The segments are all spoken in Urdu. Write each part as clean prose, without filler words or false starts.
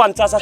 50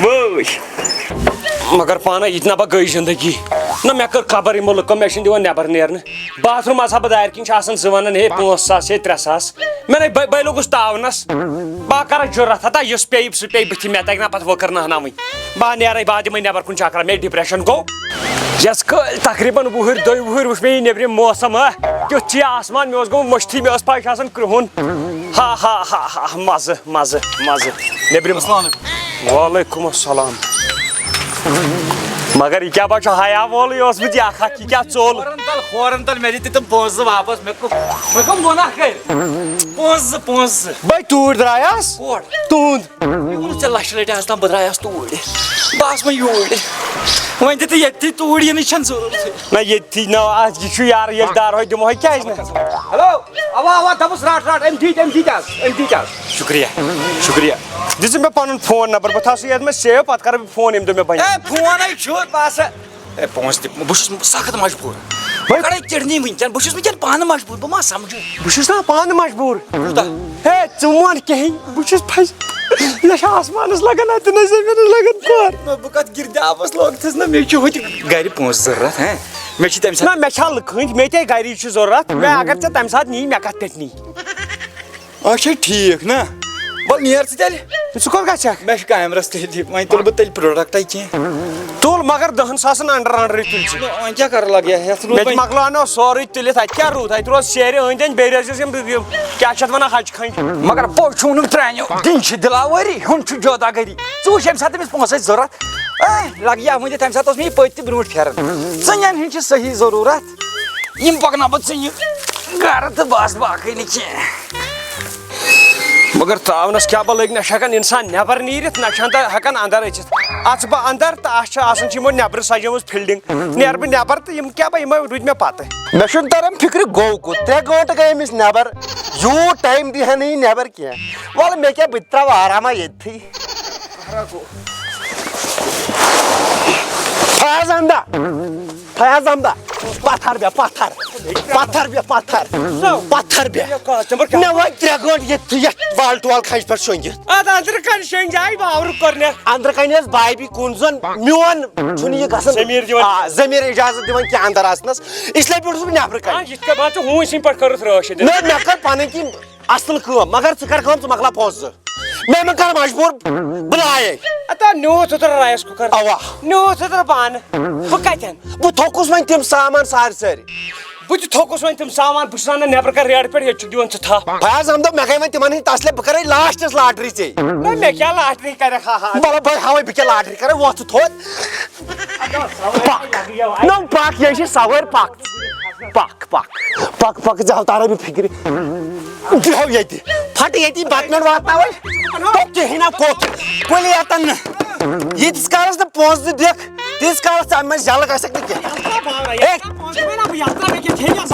وٲے مگر پانہٕ یہِ تہِ نہ بہ گٔے زندگی نہ مےٚ کٔر خبر یِمو لُکو مےٚ چھِنہٕ دِوان نٮ۪بر نیرنہٕ باتھ روٗم آسہٕ ہا بہٕ دارِ کِنۍ چھِ آسان زٕ وَنان ہے 5,000 ہے 3,000 مےٚ نے بہٕ لوٚگُس تاونس بہٕ کرٕ جُرت ہتا یُس پیٚیہِ سُہ پیٚیہِ بٕتھِ مےٚ تگہِ نا پتہٕ وٕکر نہناوٕنۍ بہٕ نیرے بہٕ دِمے نٮ۪بر کُن چکرا مےٚ ڈِپریشن گوٚو یس کٲلۍ تقریٖبن 2 وُہٕرۍ وٕچھ مےٚ یہِ نیبرِم موسم تیُتھ چھُ یہِ آسمان مےٚ اوس گوٚمُت مٔشتھٕے مےٚ ٲس پاے آسان کرٛہُن ہا ہا ہا ہا مزٕ مزٕ مزٕ نیبرِم وعلیکُم السلام مگر یہِ کیٛاہ بہ چھُ حیا وولٕے اوسمُت یہِ اکھ یہِ کیٛاہ ژوٚل کھورن تل مےٚ دِتۍ تِم پونٛسہٕ واپس مےٚ کوٚم گۄناہ کٔرۍ پونٛسہٕ بے توٗرۍ درٛایاس کوڑ تُہُنٛد ووٚنُتھ ژےٚ لچھِ لٹہِ آز تام بہٕ درٛایاس توٗرۍ بہٕ آس وۄنۍ یوٗرۍ وۄنۍ دِ تہٕ ییٚتھی توٗرۍ یِنٕچ چھنہٕ ضروٗرتھٕے نہ ییٚتھی نہ یہِ چھُ یارٕ ییٚلہِ دارہوے دِمہوے کیٛازِ نہٕ ہیلو اوا اوا دپُس رٹ رٹ أمۍ دِتۍ حظ شُکریہ شُکریہ دِژٕ مےٚ پنُن فون نمبر بہٕ تھاو سُہ ییٚتہِ مےٚ سیو پتہٕ کرٕ بہٕ فون ییٚمہِ دۄہ مےٚ بنہِ اے فونٕے چھُ باسان اے پونٛسہٕ دِ بہٕ چھُس سخت مجبوٗر بہٕ کڑے چِڑنی وٕنکٮ۪ن بہٕ چھُس وٕنکٮ۪ن پانہٕ مجبوٗر بہٕ ما سمجھٕ بہٕ چھُس نا پانہٕ مجبوٗر کوٗتاہ ہے ژٕ وَن کِہیٖنۍ بہٕ چھُس پھسہِ مےٚ چھِ آسمانس لگان اَتہِ نہ زٔمیٖنس لگان کار بہٕ کتھ گِردابس لوگتھس نہ مےٚ چھُ ہُتہِ گرِ پونٛسہٕ ضروٗرت ہہ مےٚ چھِ تمہِ نہ ساتہٕ مےٚ چھا لٕکھٕنۍ مےٚ تے گری چھِ ضروٗرت مےٚ اگر ژےٚ تمہِ ساتہٕ نی مےٚ کتھ پٮ۪ٹھ نی اچھا ٹھیٖک نا وَلہٕ نیر ژٕ تیٚلہِ ژٕ کوٚت گژھکھ مےٚ چھُ کامرس تیٚلہِ وۄنۍ تُلہٕ بہٕ تیٚلہِ پروڈکٹے کینٛہہ تُل مگر 10,000 انڈرٕے تُلۍ ژٕ وۄنۍ کیٛاہ کرٕ لگ یتھ مےٚ تہِ مۄکلاونو سورُے تُلِتھ اَتہِ کیٛاہ روٗد اَتہِ روز سیرِ أنٛدۍ أنٛدۍ بیٚیہِ روزٮ۪س یِم کیٛاہ چھِ اتھ وَنان ہچہِ کھنٛجہِ مگر پوٚز چھُ ونُن ترٛانیو دِنۍ چھِ دِلاوٲری ہُن چھُ جوداگٔری ژٕ وٕچھ ییٚمہِ ساتہٕ أمِس پونٛسہٕ ٲسۍ ضروٗرت لگیا ؤنِتھ تمہِ ساتہٕ اوس مےٚ یہِ پٔتۍ تہِ برونٛٹھ پھیران ژٕنٮ۪ن ہِنٛدۍ چھِ صحیح ضروٗرت یِم پکناو بہٕ ژٕنہِ گرٕ تہٕ بس باقٕے نہٕ کینٛہہ مگر تاونس کیٛاہ بہ لٔگۍ نہ چھِ ہٮ۪کان انسان نٮ۪بر نیٖرِتھ نہ چھِ ہٮ۪کان انٛدر أژِتھ اژٕ بہٕ انٛدر تہٕ اتھ چھِ آسان چھِ یِمو نٮ۪برٕ سجٲومٕژ فیلڈنٛگ نیرٕ بہٕ نٮ۪بر تہٕ یِم کیٛاہ بہ یِمے روٗدۍ مےٚ پتہٕ مےٚ چھُنہٕ تران فِکرِ گوٚو کوٚت 3 گٲنٛٹہٕ گٔے أمِس نٮ۪بر یوٗت ٹایم دی ہا نہٕ یہِ نٮ۪بر کینٛہہ وَلہٕ مےٚ کیٛاہ بہٕ تہِ ترٛاوٕ آراما ییٚتھٕے فیاض احمدا پتھر بیٚہہ پتھر بیٚہہ مےٚ وٲتۍ 3 گٲنٛٹہٕ ییٚتھٕے یتھ بالٹہٕ وال کھنٛجہِ پٮ۪ٹھ شۄنٛگِتھ ادٕ انٛدرٕ کنہِ شیٚنٛگۍ آیہِ باورٕ کوٚرنکھ اندرٕ کنہِ ٲس بایبی کُن زن میون چھُنہٕ یہِ گژھان ضمیٖر اِجازت دِوان کینٛہہ اندر اژنس اسلیے بیوٗٹھُس بہٕ نٮ۪برٕ کنہِ یِتھ کٔنۍ مان ژٕ ہوٗنۍ سٕنٛدۍ پٲٹھۍ کٔرٕتھ رٲچھ مےٚ کٔر پنٕنۍ کِنۍ اصل کٲم مگر ژٕ کر کٲم ژٕ مۄکلاو پونٛسہٕ مےٚ مہ کر مجبوٗر بہٕ لایے اتا نیوٗتھ اوترٕ رایس کُکر اوا نیوٗتھ اوترٕ پانہٕ بہٕ کتٮ۪ن بہٕ تھوٚکُس وۄنۍ تِم سامان سارِ بہٕ تہِ تھوٚکُس وۄنۍ تِم سامان بہٕ چھُس انان نٮ۪برٕ کر ریڈٕ پٮ۪ٹھ ییٚتہِ چھُکھ دِوان ژٕ تھپھ فیاض احمد مےٚ گٔے وۄنۍ تِمن ہٕنٛدۍ تسلے بہٕ کرے لاسٹس لاٹری ژےٚ نہ مےٚ کیٛاہ لاٹری کرکھ ہا مطلب بہٕ ہاوے بہٕ کیٛاہ لاٹری کرے وۄتھ ژٕ تھوٚد نو پکھ یہِ چھِ سوٲرۍ پکھ ژےٚ ہاو تارے مےٚ فِکرِ بیٚہو ییٚتہِ پھٹہٕ ییٚتی بتہٕ مٮ۪نٛڈ واتناوے کِہینۍ نہ کوٚت کُلہِ یتن نہٕ ییٖتِس کالس نہٕ پونٛسہٕ دِ دِکھ تیٖتِس کالس ژٕ امہِ منٛز جلہٕ گژھکھ نہٕ کینٛہہ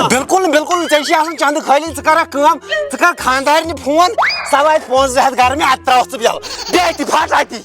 بالکل نہٕ ژےٚ چھِ آسان چندٕ خٲلی ژٕ کرکھ کٲم ژٕ کر خانٛدارنہِ فون سۄ واتہِ 5,000 گرٕ مےٚ اتہِ ترٛاوَتھ ژٕ یلہٕ بیٚہہ اتی پھٹ اتی